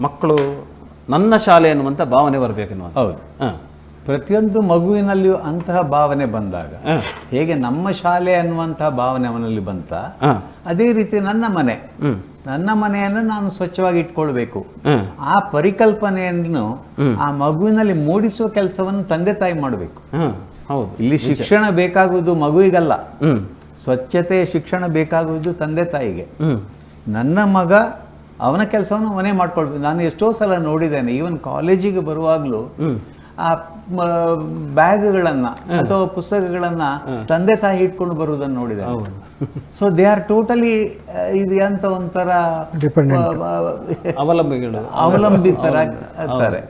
ಮಕ್ಕಳು ನನ್ನ ಶಾಲೆ ಅನ್ನುವಂಥ ಭಾವನೆ ಬರಬೇಕೆನ್ನುವ. ಹೌದು. ಪ್ರತಿಯೊಂದು ಮಗುವಿನಲ್ಲಿಯೂ ಅಂತಹ ಭಾವನೆ ಬಂದಾಗ ಹೇಗೆ ನಮ್ಮ ಶಾಲೆ ಅನ್ನುವಂತಹ ಭಾವನೆ ಅವನಲ್ಲಿ ಬಂತ, ಅದೇ ರೀತಿ ನನ್ನ ಮನೆಯನ್ನು ನಾನು ಸ್ವಚ್ಛವಾಗಿ ಇಟ್ಕೊಳ್ಬೇಕು, ಆ ಪರಿಕಲ್ಪನೆಯನ್ನು ಆ ಮಗುವಿನಲ್ಲಿ ಮೂಡಿಸುವ ಕೆಲಸವನ್ನು ತಂದೆ ತಾಯಿ ಮಾಡಬೇಕು. ಹೌದು. ಇಲ್ಲಿ ಶಿಕ್ಷಣ ಬೇಕಾಗುವುದು ಮಗುವಿಗಲ್ಲ, ಸ್ವಚ್ಛತೆ ಶಿಕ್ಷಣ ಬೇಕಾಗುವುದು ತಂದೆ ತಾಯಿಗೆ. ನನ್ನ ಮಗ ಅವನ ಕೆಲಸವನ್ನು ಅವನೇ ಮಾಡ್ಕೊಳ್ಬೇಕು. ನಾನು ಎಷ್ಟೋ ಸಲ ನೋಡಿದ್ದೇನೆ, ಈವನ್ ಕಾಲೇಜಿಗೆ ಬರುವಾಗಲೂ ಆ ಬ್ಯಾಗ್ಗಳನ್ನು ಅಥವಾ ಪುಸ್ತಕಗಳನ್ನ ತಂದೆ ತಾಯಿ ಇಟ್ಕೊಂಡು ಬರುವುದನ್ನು ನೋಡಿದೆ. ಸೊ ದೇ ಆರ್ ಟೋಟಲಿ ಇದು ಅಂತ ಒಂಥರ ಅವಲಂಬಿತರಾಗ್ತಾರೆ.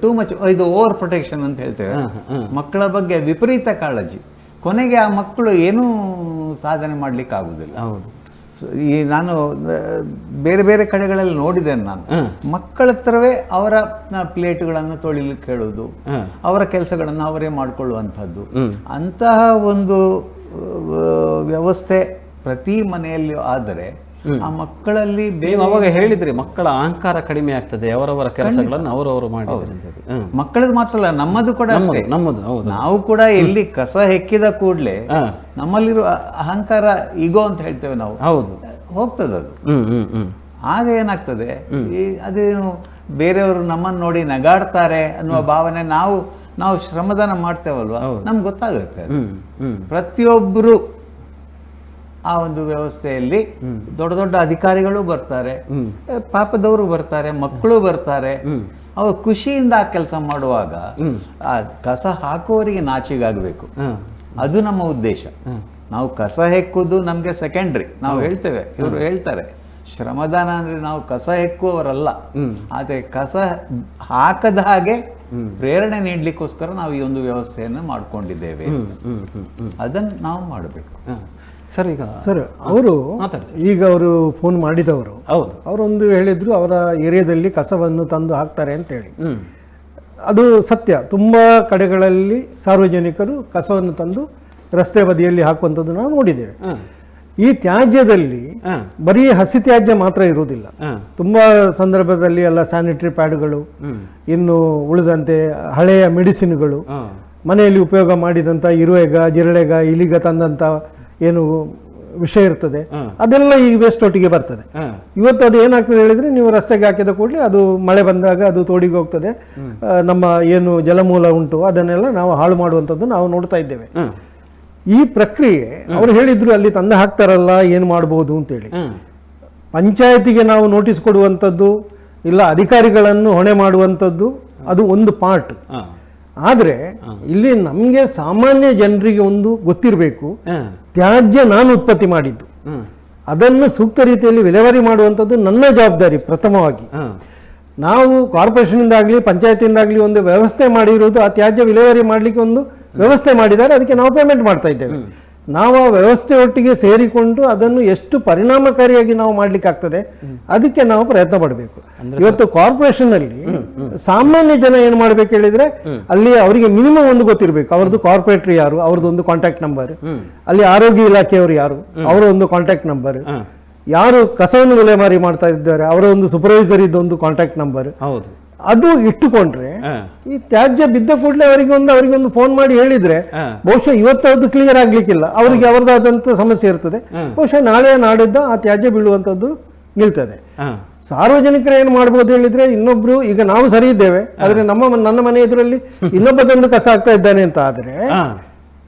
ಟೂ ಮಚ್ ಇದು ಓವರ್ ಪ್ರೊಟೆಕ್ಷನ್ ಅಂತ ಹೇಳ್ತೇವೆ. ಮಕ್ಕಳ ಬಗ್ಗೆ ವಿಪರೀತ ಕಾಳಜಿ, ಕೊನೆಗೆ ಆ ಮಕ್ಕಳು ಏನೂ ಸಾಧನೆ ಮಾಡ್ಲಿಕ್ಕೆ ಆಗುದಿಲ್ಲ. ಈ ನಾನು ಬೇರೆ ಬೇರೆ ಕಡೆಗಳಲ್ಲಿ ನೋಡಿದ್ದೇನೆ. ನಾನು ಮಕ್ಕಳ ಹತ್ರವೇ ಅವರ ಪ್ಲೇಟ್ಗಳನ್ನು ತೊಳಿಲಿಕ್ಕೆ ಹೇಳೋದು, ಅವರ ಕೆಲಸಗಳನ್ನು ಅವರೇ ಮಾಡಿಕೊಳ್ಳುವಂಥದ್ದು, ಅಂತಹ ಒಂದು ವ್ಯವಸ್ಥೆ ಪ್ರತಿ ಮನೆಯಲ್ಲಿಯೂ ಆದರೆ ಆ ಮಕ್ಕಳಲ್ಲಿ ಅವಾಗ ಹೇಳಿದ್ರಿ ಮಕ್ಕಳ ಅಹಂಕಾರ ಕಡಿಮೆ ಆಗ್ತದೆ, ಅವರವರ ಕೆಲಸಗಳನ್ನು ಅವರವರು ಮಾಡಿದ್ರೆ. ಮಕ್ಕಳದ್ದು ಮಾತ್ರ ಅಲ್ಲ, ನಮ್ಮದು ಕೂಡ ಅಷ್ಟೇ. ನಾವು ಕೂಡ ಎಲ್ಲಿ ಕಸ ಹೆಕ್ಕಿದ ಕೂಡಲೇ ನಮ್ಮಲ್ಲಿರುವ ಅಹಂಕಾರ ಈಗೋ ಅಂತ ಹೇಳ್ತೇವೆ ನಾವು, ಹೋಗ್ತದೆ ಅದು. ಆಗ ಏನಾಗ್ತದೆ, ಅದೇನು ಬೇರೆಯವರು ನಮ್ಮನ್ನು ನೋಡಿ ನಗಾಡ್ತಾರೆ ಅನ್ನುವ ಭಾವನೆ ನಾವು ಶ್ರಮದಾನ ಮಾಡ್ತೇವಲ್ವ, ನಮ್ಗೆ ಗೊತ್ತಾಗುತ್ತೆ. ಪ್ರತಿಯೊಬ್ಬರು ಆ ಒಂದು ವ್ಯವಸ್ಥೆಯಲ್ಲಿ ದೊಡ್ಡ ದೊಡ್ಡ ಅಧಿಕಾರಿಗಳು ಬರ್ತಾರೆ, ಪಾಪದವರು ಬರ್ತಾರೆ, ಮಕ್ಕಳು ಬರ್ತಾರೆ. ಅವರು ಖುಷಿಯಿಂದ ಆ ಕೆಲಸ ಮಾಡುವಾಗ ಆ ಕಸ ಹಾಕುವವರಿಗೆ ನಾಚಿಗಾಗಬೇಕು, ಅದು ನಮ್ಮ ಉದ್ದೇಶ. ನಾವು ಕಸ ಹೆಕ್ಕುವುದು ನಮಗೆ ಸೆಕೆಂಡ್ರಿ. ನಾವು ಹೇಳ್ತೇವೆ, ಇವರು ಹೇಳ್ತಾರೆ ಶ್ರಮದಾನ ಅಂದ್ರೆ ನಾವು ಕಸ ಹೆಕ್ಕುವವರಲ್ಲ, ಆದರೆ ಕಸ ಹಾಕದ ಹಾಗೆ ಪ್ರೇರಣೆ ನೀಡಲಿಕ್ಕೋಸ್ಕರ ನಾವು ಈ ಒಂದು ವ್ಯವಸ್ಥೆಯನ್ನು ಮಾಡ್ಕೊಂಡಿದ್ದೇವೆ. ಅದನ್ನು ನಾವು ಮಾಡಬೇಕು. ಸರ್, ಈಗ ಸರ್ ಅವರು ಫೋನ್ ಮಾಡಿದವರು ಅವರೊಂದು ಹೇಳಿದ್ರು, ಅವರ ಏರಿಯಾದಲ್ಲಿ ಕಸವನ್ನು ತಂದು ಹಾಕ್ತಾರೆ ಅಂತ ಹೇಳಿ. ಅದು ಸತ್ಯ. ತುಂಬ ಕಡೆಗಳಲ್ಲಿ ಸಾರ್ವಜನಿಕರು ಕಸವನ್ನು ತಂದು ರಸ್ತೆ ಬದಿಯಲ್ಲಿ ಹಾಕುವಂಥದ್ದು ನಾವು ನೋಡಿದ್ದೇವೆ. ಈ ತ್ಯಾಜ್ಯದಲ್ಲಿ ಬರೀ ಹಸಿ ತ್ಯಾಜ್ಯ ಮಾತ್ರ ಇರುವುದಿಲ್ಲ. ತುಂಬಾ ಸಂದರ್ಭದಲ್ಲಿ ಎಲ್ಲ ಸ್ಯಾನಿಟರಿ ಪ್ಯಾಡ್ಗಳು, ಇನ್ನು ಉಳಿದಂತೆ ಹಳೆಯ ಮೆಡಿಸಿನ್ಗಳು, ಮನೆಯಲ್ಲಿ ಉಪಯೋಗ ಮಾಡಿದಂಥ ಇರುವೆಗ, ಜಿರಳೆಗ, ಇಲಿಗ ತಂದಂಥ ಏನು ವಿಷಯ ಇರ್ತದೆ ಅದೆಲ್ಲ ಈ ವೇಸ್ಟ್ ಒಟ್ಟಿಗೆ ಬರ್ತದೆ. ಇವತ್ತು ಅದು ಏನಾಗ್ತದೆ ಹೇಳಿದ್ರೆ, ನೀವು ರಸ್ತೆಗೆ ಹಾಕಿದ ಕೂಡಲೇ ಅದು ಮಳೆ ಬಂದಾಗ ಅದು ತೋಡಿಗೆ ಹೋಗ್ತದೆ. ನಮ್ಮ ಏನು ಜಲಮೂಲ ಉಂಟು ಅದನ್ನೆಲ್ಲ ನಾವು ಹಾಳು ಮಾಡುವಂಥದ್ದು ನಾವು ನೋಡ್ತಾ ಇದ್ದೇವೆ. ಈ ಪ್ರಕ್ರಿಯೆ ಅವರು ಹೇಳಿದ್ರು ಅಲ್ಲಿ ತಂದು ಹಾಕ್ತಾರಲ್ಲ, ಏನು ಮಾಡ್ಬೋದು ಅಂತೇಳಿ. ಪಂಚಾಯತಿಗೆ ನಾವು ನೋಟಿಸ್ ಕೊಡುವಂಥದ್ದು ಇಲ್ಲ ಅಧಿಕಾರಿಗಳನ್ನು ಹೊಣೆ ಮಾಡುವಂಥದ್ದು ಅದು ಒಂದು ಪಾರ್ಟ್. ಆದರೆ ಇಲ್ಲಿ ನಮಗೆ ಸಾಮಾನ್ಯ ಜನರಿಗೆ ಒಂದು ಗೊತ್ತಿರಬೇಕು, ತ್ಯಾಜ್ಯ ನಾನು ಉತ್ಪತ್ತಿ ಮಾಡಿದ್ದು, ಅದನ್ನು ಸೂಕ್ತ ರೀತಿಯಲ್ಲಿ ವಿಲೇವಾರಿ ಮಾಡುವಂಥದ್ದು ನನ್ನ ಜವಾಬ್ದಾರಿ ಪ್ರಥಮವಾಗಿ. ನಾವು ಕಾರ್ಪೊರೇಷನ್ನಿಂದಾಗಲಿ ಪಂಚಾಯತಿಯಿಂದಾಗಲಿ ಒಂದು ವ್ಯವಸ್ಥೆ ಮಾಡಿರೋದು, ಆ ತ್ಯಾಜ್ಯ ವಿಲೇವಾರಿ ಮಾಡಲಿಕ್ಕೆ ಒಂದು ವ್ಯವಸ್ಥೆ ಮಾಡಿದ್ದಾರೆ, ಅದಕ್ಕೆ ನಾವು ಪೇಮೆಂಟ್ ಮಾಡ್ತಾ ಇದ್ದೇವೆ. ನಾವು ಆ ವ್ಯವಸ್ಥೆ ಒಟ್ಟಿಗೆ ಸೇರಿಕೊಂಡು ಅದನ್ನು ಎಷ್ಟು ಪರಿಣಾಮಕಾರಿಯಾಗಿ ನಾವು ಮಾಡ್ಲಿಕ್ಕೆ ಆಗ್ತದೆ ಅದಕ್ಕೆ ನಾವು ಪ್ರಯತ್ನ ಪಡಬೇಕು. ಇವತ್ತು ಕಾರ್ಪೊರೇಷನ್ ಅಲ್ಲಿ ಸಾಮಾನ್ಯ ಜನ ಏನು ಮಾಡ್ಬೇಕು ಹೇಳಿದ್ರೆ, ಅಲ್ಲಿ ಅವರಿಗೆ ಮಿನಿಮಮ್ ಒಂದು ಗೊತ್ತಿರಬೇಕು, ಅವ್ರದ್ದು ಕಾರ್ಪೊರೇಟರ್ ಯಾರು, ಅವ್ರದ್ದು ಒಂದು ಕಾಂಟ್ಯಾಕ್ಟ್ ನಂಬರ್, ಅಲ್ಲಿ ಆರೋಗ್ಯ ಇಲಾಖೆಯವರು ಯಾರು, ಅವರ ಒಂದು ಕಾಂಟ್ಯಾಕ್ಟ್ ನಂಬರ್, ಯಾರು ಕಸವನ್ನು ವಿಲೇವಾರಿ ಮಾಡ್ತಾ ಇದ್ದಾರೆ ಅವರ ಒಂದು ಸೂಪರ್ವೈಸರ್ ಇದ್ದ ಒಂದು ಕಾಂಟ್ಯಾಕ್ಟ್ ನಂಬರ್, ಅದು ಇಟ್ಟುಕೊಂಡ್ರೆ ಈ ತ್ಯಾಜ್ಯ ಬಿದ್ದ ಕೂಡಲೇ ಅವರಿಗೊಂದು ಫೋನ್ ಮಾಡಿ ಹೇಳಿದ್ರೆ ಬಹುಶಃ ಇವತ್ತು ಅದು ಕ್ಲಿಯರ್ ಆಗ್ಲಿಕ್ಕಿಲ್ಲ, ಅವರಿಗೆ ಅವರದಾದಂತ ಸಮಸ್ಯೆ ಇರ್ತದೆ. ಬಹುಶಃ ನಾಳೆ ನಾಡಿದ್ದ ಆ ತ್ಯಾಜ್ಯ ಬೀಳುವಂತದ್ದು ನಿಲ್ತದೆ. ಸಾರ್ವಜನಿಕರು ಏನ್ ಮಾಡ್ಬೋದು ಹೇಳಿದ್ರೆ, ಇನ್ನೊಬ್ರು ಈಗ ನಾವು ಸರಿ ಇದ್ದೇವೆ, ಆದ್ರೆ ನನ್ನ ಮನೆ ಎದುರಲ್ಲಿ ಇನ್ನೊಬ್ಬದೊಂದು ಕಸ ಆಗ್ತಾ ಇದ್ದಾನೆ ಅಂತ ಆದ್ರೆ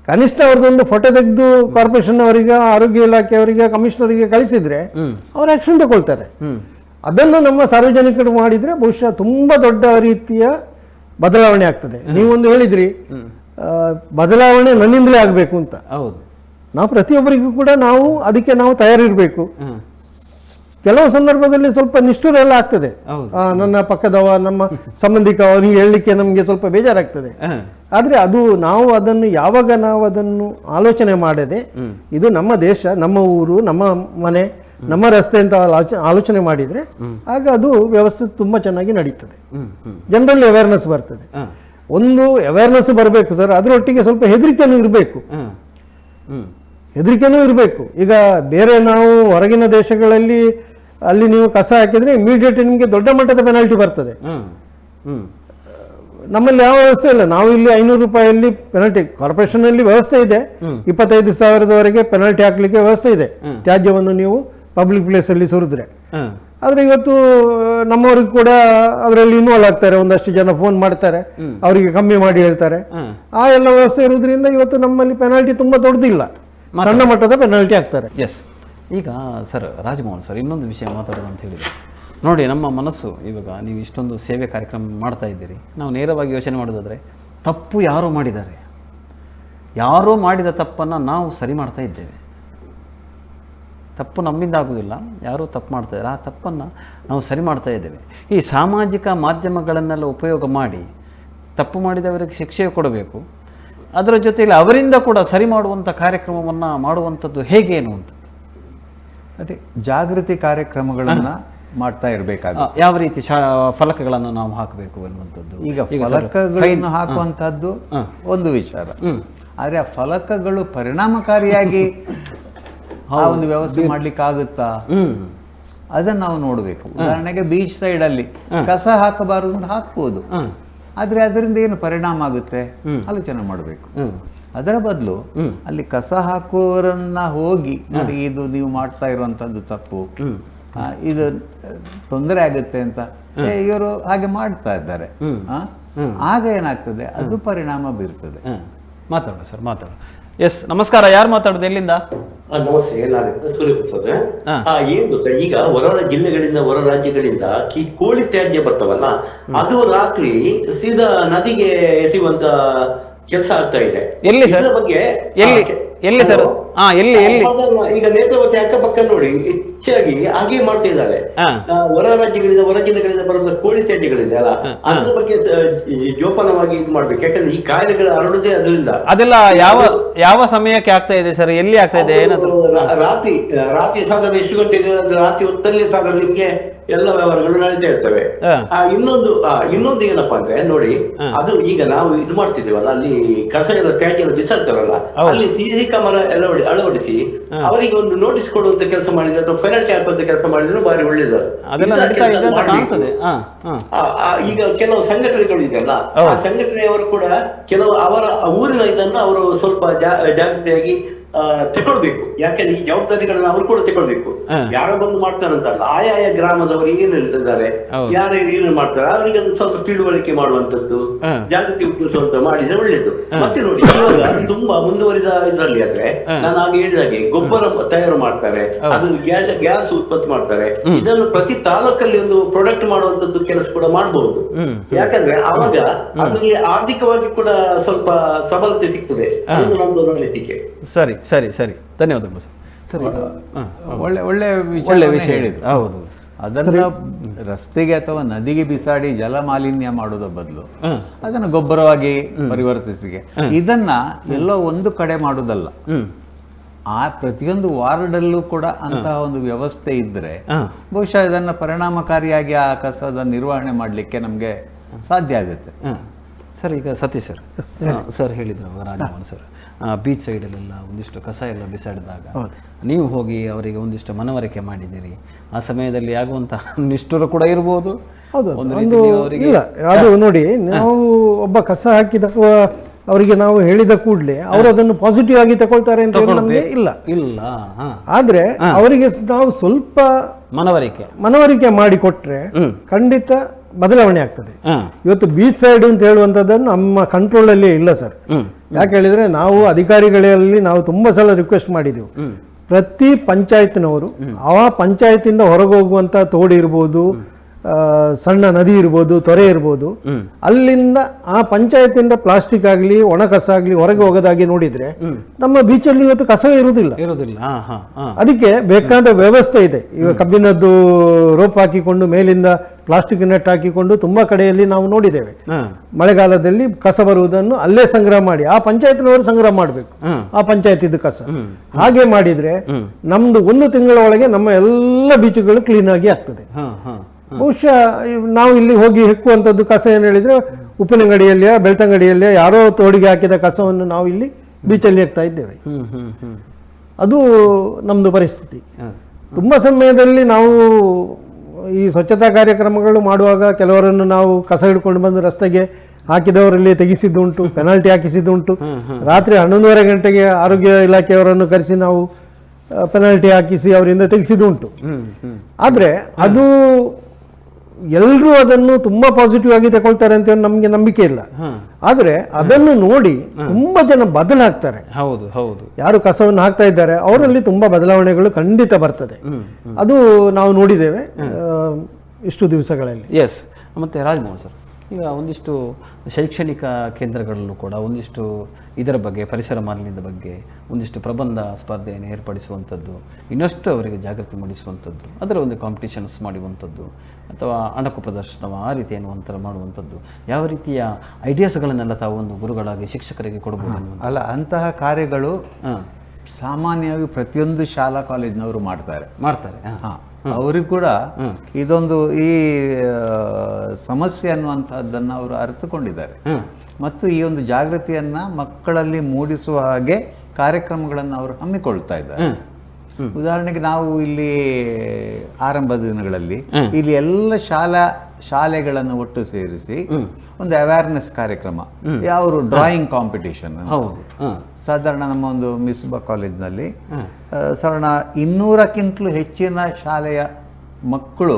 ಕನಿಷ್ಠ ಅವ್ರದ್ದೊಂದು ಫೋಟೋ ತೆಗೆದು ಕಾರ್ಪೊರೇಷನ್ ಅವರಿಗೆ, ಆರೋಗ್ಯ ಇಲಾಖೆಯವರಿಗೆ, ಕಮಿಷನರಿಗೆ ಕಳಿಸಿದ್ರೆ ಅವ್ರು ಆಕ್ಷನ್ ತಗೊಳ್ತಾರೆ. ಅದನ್ನು ನಮ್ಮ ಸಾರ್ವಜನಿಕರು ಮಾಡಿದ್ರೆ ಬಹುಶಃ ತುಂಬಾ ದೊಡ್ಡ ರೀತಿಯ ಬದಲಾವಣೆ ಆಗ್ತದೆ. ನೀವೊಂದು ಹೇಳಿದ್ರಿ ಬದಲಾವಣೆ ನನ್ನಿಂದಲೇ ಆಗಬೇಕು ಅಂತ. ನಾವು ಪ್ರತಿಯೊಬ್ಬರಿಗೂ ಕೂಡ ಅದಕ್ಕೆ ನಾವು ತಯಾರಿರ್ಬೇಕು. ಕೆಲವು ಸಂದರ್ಭದಲ್ಲಿ ಸ್ವಲ್ಪ ನಿಷ್ಠುರ ಎಲ್ಲ ಆಗ್ತದೆ. ನನ್ನ ಪಕ್ಕದವ, ನಮ್ಮ ಸಂಬಂಧಿಕ, ಅವನಿಗೆ ಹೇಳಲಿಕ್ಕೆ ನಮಗೆ ಸ್ವಲ್ಪ ಬೇಜಾರಾಗ್ತದೆ. ಆದ್ರೆ ನಾವು ಅದನ್ನು ಆಲೋಚನೆ ಮಾಡದೆ, ಇದು ನಮ್ಮ ದೇಶ, ನಮ್ಮ ಊರು, ನಮ್ಮ ಮನೆ, ನಮ್ಮ ರಸ್ತೆ ಅಂತ ಆಲೋಚನೆ ಮಾಡಿದ್ರೆ ಆಗ ಅದು ವ್ಯವಸ್ಥೆ ತುಂಬಾ ಚೆನ್ನಾಗಿ ನಡೀತದೆ. ಜನರಲ್ಲಿ ಅವೇರ್ನೆಸ್ ಬರ್ತದೆ. ಒಂದು ಅವೇರ್ನೆಸ್ ಬರಬೇಕು ಸರ್, ಅದರೊಟ್ಟಿಗೆ ಸ್ವಲ್ಪ ಹೆದರಿಕೆನೂ ಇರಬೇಕು. ಈಗ ಬೇರೆ ನಾವು ಹೊರಗಿನ ದೇಶಗಳಲ್ಲಿ ಅಲ್ಲಿ ನೀವು ಕಸ ಹಾಕಿದ್ರೆ ಇಮಿಡಿಯೇಟ್ ನಿಮಗೆ ದೊಡ್ಡ ಮಟ್ಟದ ಪೆನಾಲ್ಟಿ ಬರ್ತದೆ. ನಮ್ಮಲ್ಲಿ ಯಾವ ವ್ಯವಸ್ಥೆ ಇಲ್ಲ. ನಾವು ಇಲ್ಲಿ 500 ರೂಪಾಯಿಯಲ್ಲಿ ಪೆನಾಲ್ಟಿ, ಕಾರ್ಪೊರೇಷನ್ ಅಲ್ಲಿ ವ್ಯವಸ್ಥೆ ಇದೆ, 25,000 ಪೆನಾಲ್ಟಿ ಹಾಕ್ಲಿಕ್ಕೆ ವ್ಯವಸ್ಥೆ ಇದೆ ತ್ಯಾಜ್ಯವನ್ನು ನೀವು ಪಬ್ಲಿಕ್ ಪ್ಲೇಸ್ ಅಲ್ಲಿ ಸುರಿದ್ರೆ. ಆದ್ರೆ ಇವತ್ತು ನಮ್ಮವ್ರಿಗೆ ಕೂಡ ಅದರಲ್ಲಿ ಇನ್ವಾಲ್ವ್ ಆಗ್ತಾರೆ, ಒಂದಷ್ಟು ಜನ ಫೋನ್ ಮಾಡ್ತಾರೆ, ಅವರಿಗೆ ಕಮ್ಮಿ ಮಾಡಿ ಹೇಳ್ತಾರೆ. ಆ ಎಲ್ಲ ವ್ಯವಸ್ಥೆ ಇರುವುದರಿಂದ ಇವತ್ತು ನಮ್ಮಲ್ಲಿ ಪೆನಾಲ್ಟಿ ತುಂಬಾ ದೊಡ್ಡದಿಲ್ಲ, ಸಣ್ಣ ಮಟ್ಟದ ಪೆನಾಲ್ಟಿ ಆಗ್ತಾರೆ. ಎಸ್. ಈಗ ಸರ್ ರಾಜಮೋಹನ್ ಸರ್ ಇನ್ನೊಂದು ವಿಷಯ ಮಾತಾಡೋದು ಅಂತ ಹೇಳಿದರೆ, ನೋಡಿ ನಮ್ಮ ಮನಸ್ಸು ಇವಾಗ ನೀವು ಇಷ್ಟೊಂದು ಸೇವೆ ಕಾರ್ಯಕ್ರಮ ಮಾಡ್ತಾ ಇದ್ದೀರಿ, ನಾವು ನೇರವಾಗಿ ಯೋಚನೆ ಮಾಡೋದಾದರೆ ತಪ್ಪು ಯಾರೋ ಮಾಡಿದ್ದಾರೆ, ಯಾರೋ ಮಾಡಿದ ತಪ್ಪನ್ನು ನಾವು ಸರಿ ಮಾಡ್ತಾ ಇದ್ದೇವೆ. ತಪ್ಪು ನಮ್ಮಿಂದ ಆಗೋದಿಲ್ಲ, ಯಾರೋ ತಪ್ಪು ಮಾಡ್ತಾಯಿದ್ದಾರೆ, ಆ ತಪ್ಪನ್ನು ನಾವು ಸರಿ ಮಾಡ್ತಾ ಇದ್ದೇವೆ. ಈ ಸಾಮಾಜಿಕ ಮಾಧ್ಯಮಗಳನ್ನೆಲ್ಲ ಉಪಯೋಗ ಮಾಡಿ ತಪ್ಪು ಮಾಡಿದವರಿಗೆ ಶಿಕ್ಷೆ ಕೊಡಬೇಕು, ಅದರ ಜೊತೆಯಲ್ಲಿ ಅವರಿಂದ ಕೂಡ ಸರಿ ಮಾಡುವಂಥ ಕಾರ್ಯಕ್ರಮವನ್ನು ಮಾಡುವಂಥದ್ದು ಹೇಗೆ ಅನ್ನುವಂಥದ್ದು. ಅದೇ ಜಾಗೃತಿ ಕಾರ್ಯಕ್ರಮಗಳನ್ನು ಮಾಡ್ತಾ ಇರಬೇಕಾಗುತ್ತೆ. ಯಾವ ರೀತಿ ಫಲಕಗಳನ್ನು ನಾವು ಹಾಕಬೇಕು ಅನ್ನುವಂಥದ್ದು. ಈಗ ಫಲಕಗಳನ್ನು ಹಾಕುವಂಥದ್ದು ಒಂದು ವಿಚಾರ, ಆದರೆ ಆ ಫಲಕಗಳು ಪರಿಣಾಮಕಾರಿಯಾಗಿ ಆ ಒಂದು ವ್ಯವಸ್ಥೆ ಮಾಡ್ಲಿಕ್ಕೆ ಆಗುತ್ತಾ ಅದನ್ನು ನಾವು ನೋಡಬೇಕು. ಉದಾಹರಣೆಗೆ ಬೀಚ್ ಸೈಡ್ ಅಲ್ಲಿ ಕಸ ಹಾಕಬಾರದು ಅಂತ ಹಾಕ್ಬೋದು, ಆದ್ರೆ ಅದರಿಂದ ಏನು ಪರಿಣಾಮ ಆಗುತ್ತೆ ಆಲೋಚನೆ ಮಾಡಬೇಕು. ಅದರ ಬದಲು ಅಲ್ಲಿ ಕಸ ಹಾಕುವವರನ್ನ ಹೋಗಿ ನೋಡಿ, ಇದು ನೀವು ಮಾಡ್ತಾ ಇರುವಂತದ್ದು ತಪ್ಪು, ಇದು ತೊಂದರೆ ಆಗುತ್ತೆ ಅಂತ ಇವರು ಹಾಗೆ ಮಾಡ್ತಾ ಇದ್ದಾರೆ, ಆಗ ಏನಾಗ್ತದೆ, ಅದು ಪರಿಣಾಮ ಬೀರ್ತದೆ. ಮಾತಾಡೋಣ ಸರ್, ಮಾತಾಡೋಣ. ಎಸ್, ನಮಸ್ಕಾರ. ಯಾರು ಮಾತಾಡೋದು, ಎಲ್ಲಿಂದ? ನಮಸ್ತೆ, ಏನಾಗುತ್ತೆ ಸೂರ್ಯಪ್ರಸಾದ್. ಏನ್ ಗೊತ್ತಾ, ಈಗ ಹೊರ ಜಿಲ್ಲೆಗಳಿಂದ ಹೊರ ರಾಜ್ಯಗಳಿಂದ ಈ ಕೋಳಿ ತ್ಯಾಜ್ಯ ಬರ್ತಾವಲ್ಲ, ಅದು ರಾತ್ರಿ ಸೀದಾ ನದಿಗೆ ಎಸೆಯುವಂತ ಕೆಲಸ ಆಗ್ತಾ ಇದೆ. ಎಲ್ಲಿ ಸರ್? ಬಗ್ಗೆ ಎಲ್ಲಿ ಸರ್? ಎಲ್ಲಿ ಈಗ ನೇತ್ರಾವತಿ ಅಕ್ಕಪಕ್ಕ ನೋಡಿ ಹೆಚ್ಚಾಗಿ ಹಾಗೆ ಮಾಡ್ತಾ ಇದ್ದಾರೆ. ಹೊರ ರಾಜ್ಯಗಳಿಂದ ಹೊರ ಜಿಲ್ಲೆಗಳಿಂದ ಬರುವ ಕೋಳಿ ತ್ಯಾಜ್ಯಗಳಿದೆ ಅಲ್ಲ, ಅದ್ರ ಬಗ್ಗೆ ಜೋಪಾನವಾಗಿ ಇದು ಮಾಡ್ಬೇಕು. ಯಾಕಂದ್ರೆ ಈ ಕಾಯಿಲೆಗಳು ಹರಡುದೇ ಅದರಿಂದ. ಅದೆಲ್ಲ ಯಾವ ಸಮಯಕ್ಕೆ ಆಗ್ತಾ ಇದೆ ಸರ್? ಎಲ್ಲಿ ಆಗ್ತಾ ಇದೆ? ಏನಾದ್ರು ರಾತ್ರಿ ಸಾಧಾರಣ ಎಷ್ಟು ಗಂಟೆಗೆ? ರಾತ್ರಿ ಹೊತ್ತಲ್ಲಿ ಸಾಧಾರಣ ನಿಮ್ಗೆ ಎಲ್ಲ ವ್ಯವಹಾರಗಳು ನಡೀತಾ ಇರ್ತವೆ. ಇನ್ನೊಂದು ಏನಪ್ಪಾ ಅಂದ್ರೆ ನೋಡಿ, ಅದು ಈಗ ನಾವು ಇದು ಮಾಡ್ತಿದ್ದೇವಲ್ಲ, ಅಲ್ಲಿ ಕಸ ಎಲ್ಲ ತ್ಯಾಜ್ಯ ಎಲ್ಲ ಬಿಸಾಡ್ತಾರಲ್ಲ, ಅಲ್ಲಿ ಸಿಸಿ ಕ್ಯಾಮರಾ ಎಲ್ಲ ಅಳವಡಿಸಿ ಅವರಿಗೆ ಒಂದು ನೋಟಿಸ್ ಕೊಡುವಂತ ಕೆಲಸ ಮಾಡಿದ್ರೆ ಅಥವಾ ಪೆನಾಲ್ಟಿ ಹಾಕುವಂತ ಕೆಲಸ ಮಾಡಿದ್ರೆ ಬಾರಿ ಒಳ್ಳೇದು. ಈಗ ಕೆಲವು ಸಂಘಟನೆಗಳು ಇದೆಯಲ್ಲ, ಆ ಸಂಘಟನೆಯವರು ಕೂಡ ಕೆಲವು ಅವರ ಊರಿನ ಇದನ್ನ ಅವರು ಸ್ವಲ್ಪ ಜಾಗೃತಿಯಾಗಿ ತಗೊಳ್ಬೇಕು. ಯಾಕಂದ್ರೆ ಈ ಜವಾಬ್ದಾರಿಗಳನ್ನ ಅವರು ಕೂಡ ತಗೊಳ್ಬೇಕು. ಯಾರೋ ಬಂದು ಮಾಡ್ತಾರಂತಲ್ಲ, ಆಯಾಯ ಗ್ರಾಮದವರು ಏನ್ ಹೇಳ್ತಿದ್ದಾರೆ, ಯಾರು ಏನೇನು ಮಾಡ್ತಾರೆ, ಅವರಿಗೆ ಒಂದು ಸ್ವಲ್ಪ ತಿಳುವಳಿಕೆ ಮಾಡುವಂತದ್ದು, ಜಾಗೃತಿ ಉದ್ದೇಶವಂತ ಮಾಡಿದ್ರೆ ಒಳ್ಳೇದು. ಮತ್ತೆ ನೋಡಿ, ಇವಾಗ ತುಂಬಾ ಮುಂದುವರಿದ ಇದ್ರಲ್ಲಿ ಆದ್ರೆ ನಾನು ಆಗ ಹೇಳಿದಾಗೆ ಗೊಬ್ಬರ ತಯಾರು ಮಾಡ್ತಾರೆ, ಅದು ಗ್ಯಾಸ್ ಉತ್ಪತ್ತಿ ಮಾಡ್ತಾರೆ. ಇದನ್ನು ಪ್ರತಿ ತಾಲೂಕಲ್ಲಿ ಒಂದು ಪ್ರೊಡಕ್ಟ್ ಮಾಡುವಂತದ್ದು ಕೆಲಸ ಕೂಡ ಮಾಡಬಹುದು. ಯಾಕಂದ್ರೆ ಅವಾಗ ಅದರಲ್ಲಿ ಆರ್ಥಿಕವಾಗಿ ಕೂಡ ಸ್ವಲ್ಪ ಸಬಲತೆ ಸಿಗ್ತದೆ. ಅದು ನಮ್ದು ಅನಿಸಿಕೆ. ಸರಿ ಸರಿ ಸರಿ, ಧನ್ಯವಾದಗಳು ಸರ್. ಸರಿ, ಒಳ್ಳೆ ವಿಷಯ ಹೇಳಿದ್ರು. ಹೌದು, ಅದನ್ನ ರಸ್ತೆಗೆ ಅಥವಾ ನದಿಗೆ ಬಿಸಾಡಿ ಜಲ ಮಾಲಿನ್ಯ ಮಾಡೋದ್ರ ಬದಲು ಅದನ್ನ ಗೊಬ್ಬರವಾಗಿ ಪರಿವರ್ತಿಸಿ, ಇದನ್ನ ಎಲ್ಲೋ ಒಂದು ಕಡೆ ಮಾಡುದಲ್ಲ, ಆ ಪ್ರತಿಯೊಂದು ವಾರ್ಡಲ್ಲೂ ಕೂಡ ಅಂತಹ ಒಂದು ವ್ಯವಸ್ಥೆ ಇದ್ರೆ ಬಹುಶಃ ಇದನ್ನ ಪರಿಣಾಮಕಾರಿಯಾಗಿ ಆ ಕಸದ ನಿರ್ವಹಣೆ ಮಾಡಲಿಕ್ಕೆ ನಮ್ಗೆ ಸಾಧ್ಯ ಆಗುತ್ತೆ. ಸರ್, ಈಗ ಸತೀಶ್ ಸರ್ ಹೇಳಿದ್ರು, ರಾಜಮೋಹನ್ ಸರ್, ಬೀಚ್ ಸೈಡಲ್ಲೆಲ್ಲ ಒಂದಿಷ್ಟು ಕಸ ಎಲ್ಲ ಬಿಸಾಡಿದಾಗ ನೀವು ಹೋಗಿ ಅವರಿಗೆ ಒಂದಿಷ್ಟು ಮನವರಿಕೆ ಮಾಡಿದ್ದೀರಿ. ಆ ಸಮಯದಲ್ಲಿ ಆಗುವಂತಹ ನಿಷ್ಠುರ ಕೂಡ ಇರ್ಬೋದು. ಇಲ್ಲ, ಅದು ನೋಡಿ, ನಾವು ಒಬ್ಬ ಕಸ ಹಾಕಿದ ಅವರಿಗೆ ನಾವು ಹೇಳಿದ ಕೂಡಲೇ ಅವರು ಅದನ್ನು ಪಾಸಿಟಿವ್ ಆಗಿ ತಗೊಳ್ತಾರೆ ಅಂತ ನಮಗೆ ಇಲ್ಲ. ಆದ್ರೆ ಅವರಿಗೆ ನಾವು ಸ್ವಲ್ಪ ಮನವರಿಕೆ ಮಾಡಿ ಕೊಟ್ರೆ ಖಂಡಿತ ಬದಲಾವಣೆ ಆಗ್ತದೆ. ಇವತ್ತು ಬೀಚ್ ಸೈಡ್ ಅಂತ ಹೇಳುವಂಥದ್ದನ್ನು ನಮ್ಮ ಕಂಟ್ರೋಲ್ ಅಲ್ಲಿ ಇಲ್ಲ ಸರ್. ಯಾಕೆ ಹೇಳಿದ್ರೆ ನಾವು ಅಧಿಕಾರಿಗಳಲ್ಲಿ ನಾವು ತುಂಬಾ ಸಲ ರಿಕ್ವೆಸ್ಟ್ ಮಾಡಿದೆವು, ಪ್ರತಿ ಪಂಚಾಯತ್ನವರು ಆ ಪಂಚಾಯತಿಂದ ಹೊರಗೆ ಹೋಗುವಂತ ತೋಡು ಇರ್ಬೋದು, ಸಣ್ಣ ನದಿ ಇರ್ಬೋದು, ತೊರೆ ಇರ್ಬೋದು, ಅಲ್ಲಿಂದ ಆ ಪಂಚಾಯತಿಂದ ಪ್ಲಾಸ್ಟಿಕ್ ಆಗಲಿ ಒಣ ಕಸ ಆಗಲಿ ಹೊರಗೆ ಹೋಗೋದಾಗಿ ನೋಡಿದ್ರೆ ನಮ್ಮ ಬೀಚಲ್ಲಿ ಇವತ್ತು ಕಸವೇ ಇರುವುದಿಲ್ಲ. ಅದಕ್ಕೆ ಬೇಕಾದ ವ್ಯವಸ್ಥೆ ಇದೆ. ಈಗ ಕಬ್ಬಿನದ್ದು ರೋಪ್ ಹಾಕಿಕೊಂಡು ಮೇಲಿಂದ ಪ್ಲಾಸ್ಟಿಕ್ ನೆಟ್ ಹಾಕಿಕೊಂಡು ತುಂಬಾ ಕಡೆಯಲ್ಲಿ ನಾವು ನೋಡಿದ್ದೇವೆ. ಮಳೆಗಾಲದಲ್ಲಿ ಕಸ ಬರುವುದನ್ನು ಅಲ್ಲೇ ಸಂಗ್ರಹ ಮಾಡಿ ಆ ಪಂಚಾಯತ್ನವರು ಸಂಗ್ರಹ ಮಾಡಬೇಕು, ಆ ಪಂಚಾಯತಿದ್ದು ಕಸ. ಹಾಗೆ ಮಾಡಿದ್ರೆ ನಮ್ದು 1 ತಿಂಗಳ ಒಳಗೆ ನಮ್ಮ ಎಲ್ಲ ಬೀಚುಗಳು ಕ್ಲೀನ್ ಆಗಿ ಆಗ್ತದೆ. ಬಹುಶಃ ನಾವು ಇಲ್ಲಿ ಹೋಗಿ ಹೆಕ್ಕುವಂಥದ್ದು ಕಸ ಏನು ಹೇಳಿದ್ರೆ, ಉಪ್ಪಿನಂಗಡಿಯಲ್ಲಿಯ ಬೆಳ್ತಂಗಡಿಯಲ್ಲಿಯ ಯಾರೋ ತೋಡಿಗೆ ಹಾಕಿದ ಕಸವನ್ನು ನಾವು ಇಲ್ಲಿ ಬೀಚಲ್ಲಿ ಹೆಕ್ತಾ ಇದ್ದೇವೆ. ಅದು ನಮ್ದು ಪರಿಸ್ಥಿತಿ. ತುಂಬ ಸಮಯದಲ್ಲಿ ನಾವು ಈ ಸ್ವಚ್ಛತಾ ಕಾರ್ಯಕ್ರಮಗಳು ಮಾಡುವಾಗ ಕೆಲವರನ್ನು ನಾವು ಕಸ ಹಿಡ್ಕೊಂಡು ಬಂದು ರಸ್ತೆಗೆ ಹಾಕಿದವರಲ್ಲಿ ತೆಗೆಸಿದ್ದುಂಟು, ಪೆನಾಲ್ಟಿ ಹಾಕಿಸಿದ್ದುಂಟು. ರಾತ್ರಿ 11:30 ಗಂಟೆಗೆ ಆರೋಗ್ಯ ಇಲಾಖೆಯವರನ್ನು ಕರೆಸಿ ನಾವು ಪೆನಾಲ್ಟಿ ಹಾಕಿಸಿ ಅವರಿಂದ ತೆಗೆಸಿದ್ದುಂಟು. ಆದರೆ ಅದು ಎಲ್ಲರೂ ಅದನ್ನು ತುಂಬ ಪಾಸಿಟಿವ್ ಆಗಿ ತಗೊಳ್ತಾರೆ ಅಂತ ನಮಗೆ ನಂಬಿಕೆ ಇಲ್ಲ. ಆದರೆ ಅದನ್ನು ನೋಡಿ ತುಂಬ ಜನ ಬದಲಾಗ್ತಾರೆ. ಹೌದು ಹೌದು, ಯಾರು ಕಸವನ್ನು ಹಾಕ್ತಾ ಇದ್ದಾರೆ ಅವರಲ್ಲಿ ತುಂಬ ಬದಲಾವಣೆಗಳು ಖಂಡಿತ ಬರ್ತದೆ. ಅದು ನಾವು ನೋಡಿದ್ದೇವೆ ಇಷ್ಟು ದಿವಸಗಳಲ್ಲಿ. ಎಸ್. ಮತ್ತು ರಾಜಮೋಹನ್ ಸರ್, ಈಗ ಒಂದಿಷ್ಟು ಶೈಕ್ಷಣಿಕ ಕೇಂದ್ರಗಳಲ್ಲೂ ಕೂಡ ಒಂದಿಷ್ಟು ಇದರ ಬಗ್ಗೆ, ಪರಿಸರ ಮಾಲಿನ್ಯದ ಬಗ್ಗೆ ಒಂದಿಷ್ಟು ಪ್ರಬಂಧ ಸ್ಪರ್ಧೆಯನ್ನು ಏರ್ಪಡಿಸುವಂಥದ್ದು, ಇನ್ನಷ್ಟು ಅವರಿಗೆ ಜಾಗೃತಿ ಮೂಡಿಸುವಂಥದ್ದು, ಅದರ ಒಂದು ಕಾಂಪಿಟೇಷನ್ಸ್ ಮಾಡುವಂಥದ್ದು ಅಥವಾ ಅಣಕು ಪ್ರದರ್ಶನ ಆ ರೀತಿ ಒಂಥರ ಮಾಡುವಂಥದ್ದು, ಯಾವ ರೀತಿಯ ಐಡಿಯಾಸ್ಗಳನ್ನೆಲ್ಲ ತಾವು ಒಂದು ಗುರುಗಳಾಗಿ ಶಿಕ್ಷಕರಿಗೆ ಕೊಡಬಹುದು? ಅಲ್ಲ, ಅಂತಹ ಕಾರ್ಯಗಳು ಸಾಮಾನ್ಯವಾಗಿ ಪ್ರತಿಯೊಂದು ಶಾಲಾ ಕಾಲೇಜಿನವರು ಮಾಡ್ತಾರೆ. ಅವ್ರಿಗೆ ಕೂಡ ಇದೊಂದು ಈ ಸಮಸ್ಯೆ ಅನ್ನುವಂಥದ್ದನ್ನು ಅವರು ಅರಿತುಕೊಂಡಿದ್ದಾರೆ ಮತ್ತು ಈ ಒಂದು ಜಾಗೃತಿಯನ್ನ ಮಕ್ಕಳಲ್ಲಿ ಮೂಡಿಸುವ ಹಾಗೆ ಕಾರ್ಯಕ್ರಮಗಳನ್ನು ಅವರು ಹಮ್ಮಿಕೊಳ್ತಾ ಇದ್ದಾರೆ. ಉದಾಹರಣೆಗೆ ನಾವು ಇಲ್ಲಿ ಆರಂಭದ ದಿನಗಳಲ್ಲಿ ಇಲ್ಲಿ ಎಲ್ಲ ಶಾಲೆಗಳನ್ನು ಒಟ್ಟು ಸೇರಿಸಿ ಒಂದು ಅವೇರ್ನೆಸ್ ಕಾರ್ಯಕ್ರಮ, ಯಾವ ಡ್ರಾಯಿಂಗ್ ಕಾಂಪಿಟೇಷನ್, ಸಾಧಾರಣ ನಮ್ಮ ಒಂದು ಮಿಸ್ಬಾ ಕಾಲೇಜ್ನಲ್ಲಿ ಸಾಧಾರಣ 200ಕ್ಕಿಂತಲೂ ಹೆಚ್ಚಿನ ಶಾಲೆಯ ಮಕ್ಕಳು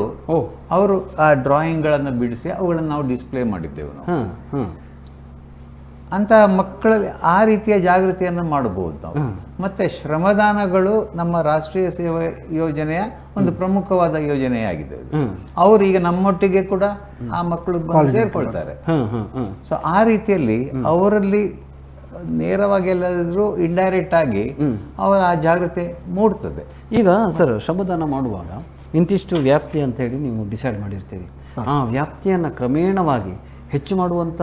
ಅವರು ಆ ಡ್ರಾಯಿಂಗ್ಗಳನ್ನು ಬಿಡಿಸಿ ಅವುಗಳನ್ನು ನಾವು ಡಿಸ್ಪ್ಲೇ ಮಾಡಿದ್ದೆವು. ನಾವು ಅಂತಹ ಮಕ್ಕಳಲ್ಲಿ ಆ ರೀತಿಯ ಜಾಗೃತಿಯನ್ನು ಮಾಡಬಹುದು ನಾವು. ಮತ್ತೆ ಶ್ರಮದಾನಗಳು ನಮ್ಮ ರಾಷ್ಟ್ರೀಯ ಸೇವಾ ಯೋಜನೆಯ ಒಂದು ಪ್ರಮುಖವಾದ ಯೋಜನೆಯಾಗಿದೆ. ಅವರು ಈಗ ನಮ್ಮೊಟ್ಟಿಗೆ ಕೂಡ ಆ ಮಕ್ಕಳು ಬಂದು ಸೇರ್ಕೊಳ್ತಾರೆ. ಸೊ ಆ ರೀತಿಯಲ್ಲಿ ಅವರಲ್ಲಿ ನೇರವಾಗಿ ಎಲ್ಲಾದರೂ ಇಂಡೈರೆಕ್ಟ್ ಆಗಿ ಅವರ ಆ ಜಾಗೃತಿ ಮೂಡ್ತದೆ. ಈಗ ಸರ್, ಶ್ರಮದಾನ ಮಾಡುವಾಗ ಇಂತಿಷ್ಟು ವ್ಯಾಪ್ತಿ ಅಂತ ಹೇಳಿ ನೀವು ಡಿಸೈಡ್ ಮಾಡಿರ್ತೀರಿ. ಆ ವ್ಯಾಪ್ತಿಯನ್ನು ಕ್ರಮೇಣವಾಗಿ ಹೆಚ್ಚು ಮಾಡುವಂಥ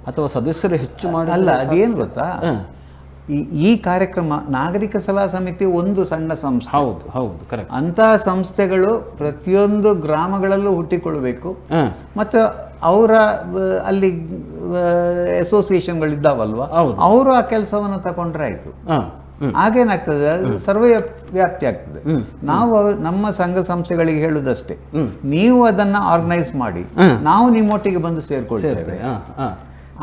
ಅಥವಾ ಸದಸ್ಯರು ಹೆಚ್ಚು ಮಾಡಿ ಅಲ್ಲ, ಅದೇನು ಗೊತ್ತಾ, ಈ ಕಾರ್ಯಕ್ರಮ ನಾಗರಿಕ ಸಲಹಾ ಸಮಿತಿ ಒಂದು ಸಣ್ಣ ಸಂಸ್ಥೆ. ಹೌದು ಹೌದು, ಕರೆಕ್ಟ್. ಅಂತಹ ಸಂಸ್ಥೆಗಳು ಪ್ರತಿಯೊಂದು ಗ್ರಾಮಗಳಲ್ಲೂ ಹುಟ್ಟಿಕೊಳ್ಬೇಕು ಮತ್ತು ಅವರ ಅಲ್ಲಿ ಅಸೋಸಿಯೇಷನ್ಗಳಿದ್ದಾವಲ್ವ, ಅವರು ಆ ಕೆಲಸವನ್ನು ತಗೊಂಡ್ರೆ ಆಯ್ತು. ಆಗೇನಾಗ್ತದೆ, ಸರ್ವೇ ವ್ಯಾಪ್ತಿ ಆಗ್ತದೆ. ನಾವು ನಮ್ಮ ಸಂಘ ಸಂಸ್ಥೆಗಳಿಗೆ ಹೇಳುದಷ್ಟೇ, ನೀವು ಅದನ್ನ ಆರ್ಗನೈಸ್ ಮಾಡಿ, ನಾವು ನಿಮ್ಮೊಟ್ಟಿಗೆ ಬಂದು ಸೇರ್ಕೊಳ್ತೇವೆ.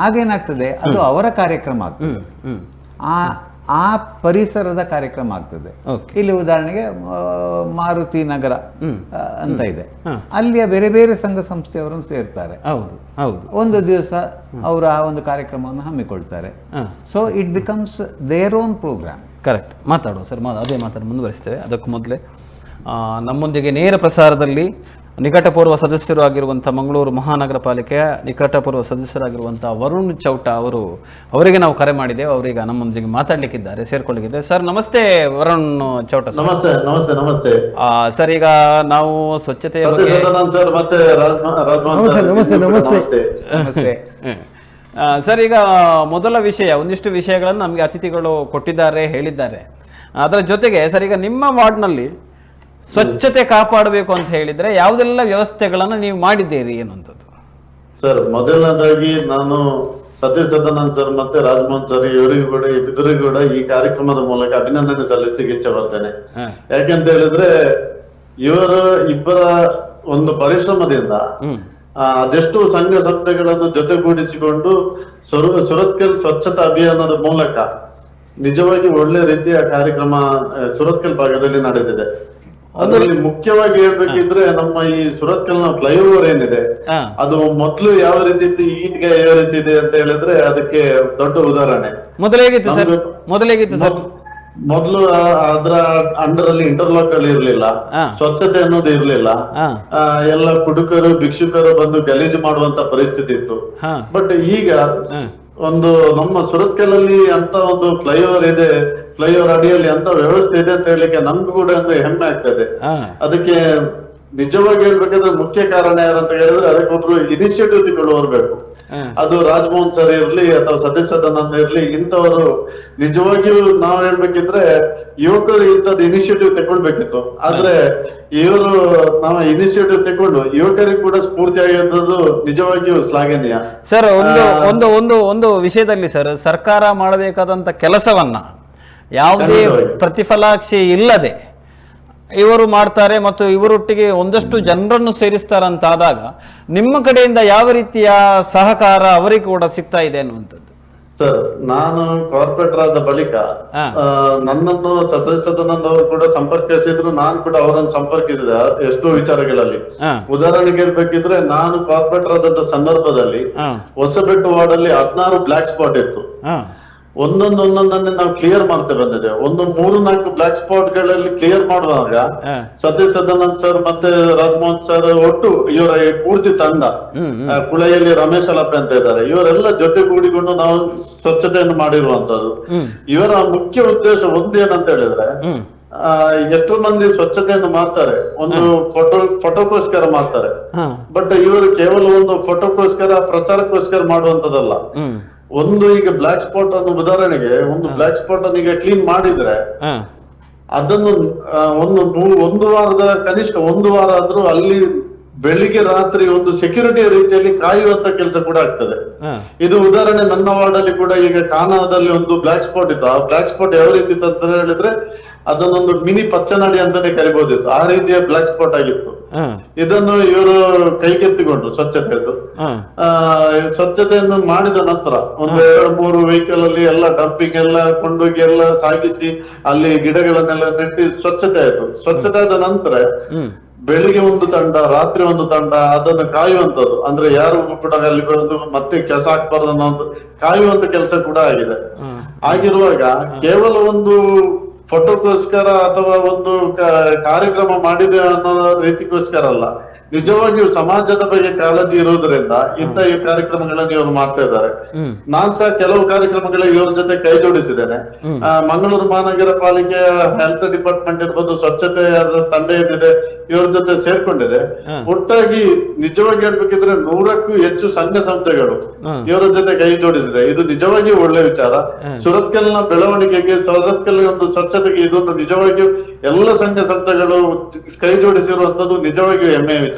ಆಗೇನಾಗ್ತದೆ, ಅದು ಅವರ ಕಾರ್ಯಕ್ರಮ ಆಗ್ತದೆ, ಆ ಪರಿಸರದ ಕಾರ್ಯಕ್ರಮ ಆಗ್ತದೆ. ಇಲ್ಲಿ ಉದಾಹರಣೆಗೆ ಮಾರುತಿ ನಗರ ಅಂತ ಇದೆ, ಅಲ್ಲಿಯ ಬೇರೆ ಬೇರೆ ಸಂಘ ಸಂಸ್ಥೆಯವರನ್ನು ಸೇರ್ತಾರೆ. ಒಂದು ದಿವಸ ಅವರು ಆ ಒಂದು ಕಾರ್ಯಕ್ರಮವನ್ನು ಹಮ್ಮಿಕೊಳ್ತಾರೆ. So it becomes their own program. Correct. ಮಾತಾಡುವ ಸರ್, ಅದೇ ಮಾತಾಡಿ ಮುಂದುವರಿಸ್ತೇವೆ. ಅದಕ್ಕೂ ಮೊದಲೇ ನಮ್ಮೊಂದಿಗೆ ನೇರ ಪ್ರಸಾರದಲ್ಲಿ ನಿಕಟಪೂರ್ವ ಸದಸ್ಯರು ಆಗಿರುವಂಥ ಮಂಗಳೂರು ಮಹಾನಗರ ಪಾಲಿಕೆಯ ನಿಕಟಪೂರ್ವ ಸದಸ್ಯರಾಗಿರುವಂಥ ವರುಣ್ ಚೌಟ ಅವರಿಗೆ ನಾವು ಕರೆ ಮಾಡಿದ್ದೇವೆ. ಅವರೀಗ ನಮ್ಮೊಂದಿಗೆ ಮಾತಾಡ್ಲಿಕ್ಕಿದ್ದಾರೆ, ಸೇರ್ಕೊಳ್ಳಿಕ್ಕಿದ್ದಾರೆ. ಸರ್ ನಮಸ್ತೆ, ವರುಣ್ ಚೌಟ ಸರ್. ನಮಸ್ತೆ. ನಮಸ್ತೆ. ನಮಸ್ತೆ ಸರ್, ಈಗ ನಾವು ಸ್ವಚ್ಛತೆಯ ಬಗ್ಗೆ ಸರ್, ಈಗ ಮೊದಲ ವಿಷಯ, ಒಂದಿಷ್ಟು ವಿಷಯಗಳನ್ನು ನಮಗೆ ಅತಿಥಿಗಳು ಕೊಟ್ಟಿದ್ದಾರೆ, ಹೇಳಿದ್ದಾರೆ. ಅದರ ಜೊತೆಗೆ ಸರ್, ಈಗ ನಿಮ್ಮ ವಾರ್ಡ್ನಲ್ಲಿ ಸ್ವಚ್ಛತೆ ಕಾಪಾಡಬೇಕು ಅಂತ ಹೇಳಿದ್ರೆ ಯಾವುದೆಲ್ಲ ವ್ಯವಸ್ಥೆಗಳನ್ನು ನೀವು ಮಾಡಿದ್ದೀರಿ ಅನ್ನುವಂಥದ್ದು? ಸರ್, ಮೊದಲನೇದಾಗಿ ನಾನು ಸತೀಶ್ ಸದಾನಂದ್ ಸರ್ ಮತ್ತೆ ರಾಜಮೋಹನ್ ಸರ್ ಇವರಿಗೂ ಕೂಡ ಇಬ್ಬರಿಗೂ ಕೂಡ ಈ ಕಾರ್ಯಕ್ರಮದ ಮೂಲಕ ಅಭಿನಂದನೆ ಸಲ್ಲಿಸಲಿಕ್ಕೆ ಇಚ್ಛೆ ಬರ್ತೇನೆ. ಯಾಕೆಂತ ಹೇಳಿದ್ರೆ ಇವರ ಇಬ್ಬರ ಒಂದು ಪರಿಶ್ರಮದಿಂದ ಅದೆಷ್ಟು ಸಂಘ ಸಂಸ್ಥೆಗಳನ್ನು ಜೊತೆಗೂಡಿಸಿಕೊಂಡು ಸುರತ್ಕಲ್ ಸ್ವಚ್ಛತಾ ಅಭಿಯಾನದ ಮೂಲಕ ನಿಜವಾಗಿ ಒಳ್ಳೆ ರೀತಿಯ ಕಾರ್ಯಕ್ರಮ ಸುರತ್ಕಲ್ ಭಾಗದಲ್ಲಿ ನಡೆದಿದೆ. ಅದರಲ್ಲಿ ಮುಖ್ಯವಾಗಿ ಹೇಳ್ಬೇಕಿದ್ರೆ ನಮ್ಮ ಈ ಸುರತ್ಕಲ್ನ ಫ್ಲೈಓವರ್ ಏನಿದೆ, ಅದು ಮೊದ್ಲು ಯಾವ ರೀತಿ ಇತ್ತು, ಈಗ ಯಾವ ರೀತಿ ಇದೆ ಅಂತ ಹೇಳಿದ್ರೆ ಅದಕ್ಕೆ ದೊಡ್ಡ ಉದಾಹರಣೆ. ಮೊದಲೇಗಿತ್ತು ಸರ್, ಮೊದ್ಲು ಅದರ ಅಂಡರ್ ಅಲ್ಲಿ ಇಂಟರ್ಲಾಕ್ ಗಳು ಇರ್ಲಿಲ್ಲ, ಸ್ವಚ್ಛತೆ ಅನ್ನೋದು ಇರ್ಲಿಲ್ಲ, ಎಲ್ಲ ಕುಡುಕರು ಭಿಕ್ಷುಕರು ಬಂದು ಗಲೀಜು ಮಾಡುವಂತ ಪರಿಸ್ಥಿತಿ ಇತ್ತು. ಬಟ್ ಈಗ ಒಂದು ನಮ್ಮ ಸುರತ್ಕಲ್ಲಲ್ಲಿ ಅಂತ ಒಂದು ಫ್ಲೈಓವರ್ ಇದೆ, ಫ್ಲೈಓವರ್ ಅಡಿಯಲ್ಲಿ ಅಂತ ವ್ಯವಸ್ಥೆ ಇದೆ ಅಂತ ಹೇಳಲಿಕ್ಕೆ ನಮ್ಗೂ ಕೂಡ ಒಂದು ಹೆಮ್ಮೆ ಆಗ್ತದೆ. ಅದಕ್ಕೆ ನಿಜವಾಗಿ ಹೇಳ್ಬೇಕಾದ್ರೆ ಮುಖ್ಯ ಕಾರಣ ಯಾರಂತ ಹೇಳಿದ್ರೆ ಅದಕ್ಕೊಬ್ರು ಇನಿಷಿಯೇಟಿವ್ ತಗೊಳ್ಳೋರು ಬೇಕು. ಅದು ರಾಜಮೋಹನ್ ಸರ್ ಇರ್ಲಿ ಅಥವಾ ಸತೀಶ್ ಸದಾನಂದ್ ಇರ್ಲಿ, ಇಂಥವರು ನಿಜವಾಗಿಯೂ ನಾವು ಹೇಳ್ಬೇಕಿದ್ರೆ ಯುವಕರು ಇಂಥದ್ದು ಇನಿಷಿಯೇಟಿವ್ ತಗೊಳ್ಬೇಕಿತ್ತು. ಆದ್ರೆ ಇವರು ನಾವು ಇನಿಷಿಯೇಟಿವ್ ತಗೊಂಡು ಯುವಕರಿಗೆ ಕೂಡ ಸ್ಫೂರ್ತಿ ಆಗಿರೋದು ನಿಜವಾಗಿಯೂ ಶ್ಲಾಘನೀಯ. ಸರ್, ಒಂದು ವಿಷಯದಲ್ಲಿ ಸರ್, ಸರ್ಕಾರ ಮಾಡಬೇಕಾದಂತ ಕೆಲಸವನ್ನ ಯಾವುದೇ ಪ್ರತಿಫಲಾಕ್ಷೆ ಇಲ್ಲದೆ ಇವರು ಮಾಡ್ತಾರೆ ಮತ್ತು ಇವರೊಟ್ಟಿಗೆ ಒಂದಷ್ಟು ಜನರನ್ನು ಸೇರಿಸ್ತಾರಂತಾದಾಗ ನಿಮ್ಮ ಕಡೆಯಿಂದ ಯಾವ ರೀತಿಯ ಸಹಕಾರ ಅವರಿಗೆ ಕೂಡ ಸಿಗ್ತಾ ಇದೆ ಅನ್ನುವಂಥದ್ದು? ಸರ್, ನಾನು ಕಾರ್ಪೊರೇಟರ್ ಆದ ಬಳಿಕ ನನ್ನನ್ನು ಸದಸ್ಯದವರು ಕೂಡ ಸಂಪರ್ಕಿಸಿದ್ರು, ನಾನು ಕೂಡ ಅವರನ್ನು ಸಂಪರ್ಕಿಸಿದೆ ಎಷ್ಟೋ ವಿಚಾರಗಳಲ್ಲಿ. ಉದಾಹರಣೆಗೆ ಹೇಳ್ಬೇಕಿದ್ರೆ, ನಾನು ಕಾರ್ಪೊರೇಟರ್ ಆದಂತ ಸಂದರ್ಭದಲ್ಲಿ ಹೊಸಬೆಟ್ಟು ವಾರ್ಡ್ ಅಲ್ಲಿ 16 ಬ್ಲಾಕ್ ಸ್ಪಾಟ್ ಇತ್ತು. ಒಂದೊಂದನ್ನೇ ನಾವು ಕ್ಲಿಯರ್ ಮಾಡ್ತಾ ಬಂದಿದೆ. 3-4 ಬ್ಲಾಕ್ ಸ್ಪಾಟ್ ಗಳಲ್ಲಿ ಕ್ಲಿಯರ್ ಮಾಡುವಾಗ ಸತೀಶ್ ಸದಾನಂದ್ ಸರ್ ಮತ್ತೆ ರಾಜಮೋಹನ್ ಸರ್ ಒಟ್ಟು ಇವರ ಪೂರ್ತಿ ತಂಡ, ಕುಳೆಯಲ್ಲಿ ರಮೇಶ್ ಅಲಪ್ಪೆ ಅಂತ ಇದ್ದಾರೆ, ಇವರೆಲ್ಲ ಜೊತೆಗೂಡಿಕೊಂಡು ನಾವು ಸ್ವಚ್ಛತೆಯನ್ನು ಮಾಡಿರುವಂತದ್ದು. ಇವರ ಮುಖ್ಯ ಉದ್ದೇಶ ಒಂದೇನಂತ ಹೇಳಿದ್ರೆ, ಎಷ್ಟೋ ಮಂದಿ ಸ್ವಚ್ಛತೆಯನ್ನು ಮಾಡ್ತಾರೆ, ಒಂದು ಫೋಟೋಕ್ಕೋಸ್ಕರ ಮಾಡ್ತಾರೆ. ಬಟ್ ಇವರು ಕೇವಲ ಒಂದು ಫೋಟೋಕ್ಕೋಸ್ಕರ, ಪ್ರಚಾರಕ್ಕೋಸ್ಕರ ಮಾಡುವಂತದಲ್ಲ. ಈಗ ಬ್ಲಾಕ್ ಸ್ಪಾಟ್ ಅನ್ನು ಉದಾಹರಣೆಗೆ, ಒಂದು ಬ್ಲಾಕ್ ಸ್ಪಾಟ್ ಅನ್ನು ಈಗ ಕ್ಲೀನ್ ಮಾಡಿದ್ರೆ ಅದನ್ನು ಒಂದು ವಾರದ ಕನಿಷ್ಠ 1 ವಾರ ಆದ್ರೂ ಅಲ್ಲಿ ಬೆಳಿಗ್ಗೆ ರಾತ್ರಿ ಒಂದು ಸೆಕ್ಯೂರಿಟಿ ರೀತಿಯಲ್ಲಿ ಕಾಯುವಂತ ಕೆಲಸ ಕೂಡ ಆಗ್ತದೆ. ಇದು ಉದಾಹರಣೆ ನನ್ನ ವಾರ್ಡ್ ಅಲ್ಲಿ ಕೂಡ ಈಗ ಕಾನಾದಲ್ಲಿ ಒಂದು ಬ್ಲಾಕ್ ಸ್ಪಾಟ್ ಇತ್ತು. ಆ ಬ್ಲಾಕ್ ಸ್ಪಾಟ್ ಯಾವ ರೀತಿ ಇತ್ತು ಅಂತ ಹೇಳಿದ್ರೆ, ಅದನ್ನೊಂದು ಮಿನಿ ಪಚ್ಚನಾಡಿ ಅಂತಾನೆ ಕರಿಬಹುದಿತ್ತು, ಆ ರೀತಿಯ ಬ್ಲಾಕ್ ಸ್ಪಾಟ್ ಆಗಿತ್ತು. ಇದನ್ನು ಇವರು ಕೈಗೆತ್ತಿಕೊಂಡ್ರು ಸ್ವಚ್ಛತೆಯನ್ನು ಮಾಡಿದ ನಂತರ ಒಂದು 2-3 ವೆಹಿಕಲ್ ಅಲ್ಲಿ ಎಲ್ಲ ಡಂಪಿಂಗ್ ಎಲ್ಲ ಕೊಂಡೋಗಿ ಎಲ್ಲ ಸಾಗಿಸಿ ಅಲ್ಲಿ ಗಿಡಗಳನ್ನೆಲ್ಲ ನೆಟ್ಟಿ ಸ್ವಚ್ಛತೆ ಆಯ್ತು. ಸ್ವಚ್ಛತೆ ಆದ ನಂತರ ಬೆಳಿಗ್ಗೆ ಒಂದು ತಂಡ, ರಾತ್ರಿ ಒಂದು ತಂಡ ಅದನ್ನು ಕಾಯುವಂತದ್ದು, ಅಂದ್ರೆ ಯಾರು ಕೂಡ ಅಲ್ಲಿ ಬಂದು ಮತ್ತೆ ಕೆಲಸ ಹಾಕ್ಬಾರ್ದು ಅನ್ನೋ ಒಂದು ಕಾಯುವಂತ ಕೆಲಸ ಕೂಡ ಆಗಿದೆ. ಆಗಿರುವಾಗ ಕೇವಲ ಒಂದು ಫೋಟೋಕ್ಕೋಸ್ಕರ ಅಥವಾ ಒಂದು ಕಾರ್ಯಕ್ರಮ ಮಾಡಿದೆ ಅನ್ನೋ ರೀತಿಗೋಸ್ಕರ ಅಲ್ಲ, ನಿಜವಾಗಿಯೂ ಸಮಾಜದ ಬಗ್ಗೆ ಕಾಳಜಿ ಇರುವುದರಿಂದ ಇಂಥ ಈ ಕಾರ್ಯಕ್ರಮಗಳನ್ನು ಇವರು ಮಾಡ್ತಾ ಇದ್ದಾರೆ. ನಾನ್ ಸಹ ಕೆಲವು ಕಾರ್ಯಕ್ರಮಗಳಿಗೆ ಇವ್ರ ಜೊತೆ ಕೈ ಜೋಡಿಸಿದ್ದೇನೆ. ಮಂಗಳೂರು ಮಹಾನಗರ ಪಾಲಿಕೆಯ ಹೆಲ್ತ್ ಡಿಪಾರ್ಟ್ಮೆಂಟ್ ಇರ್ಬೋದು, ಸ್ವಚ್ಛತೆ ತಂಡ ಏನಿದೆ ಇವ್ರ ಜೊತೆ ಸೇರ್ಕೊಂಡಿದೆ. ಒಟ್ಟಾಗಿ ನಿಜವಾಗಿ ಹೇಳ್ಬೇಕಿದ್ರೆ 100ಕ್ಕೂ ಹೆಚ್ಚು ಸಂಘ ಸಂಸ್ಥೆಗಳು ಇವರ ಜೊತೆ ಕೈ ಜೋಡಿಸಿದೆ. ಇದು ನಿಜವಾಗಿಯೂ ಒಳ್ಳೆ ವಿಚಾರ. ಸುರತ್ಕಲ್ನ ಬೆಳವಣಿಗೆಗೆ, ಸುರತ್ಕಲ್ ಒಂದು ಸ್ವಚ್ಛತೆಗೆ ಇದೊಂದು ನಿಜವಾಗಿಯೂ ಎಲ್ಲ ಸಂಘ ಸಂಸ್ಥೆಗಳು ಕೈ ಜೋಡಿಸಿರುವಂತದ್ದು ನಿಜವಾಗಿಯೂ ಹೆಮ್ಮೆಯ ವಿಚಾರ.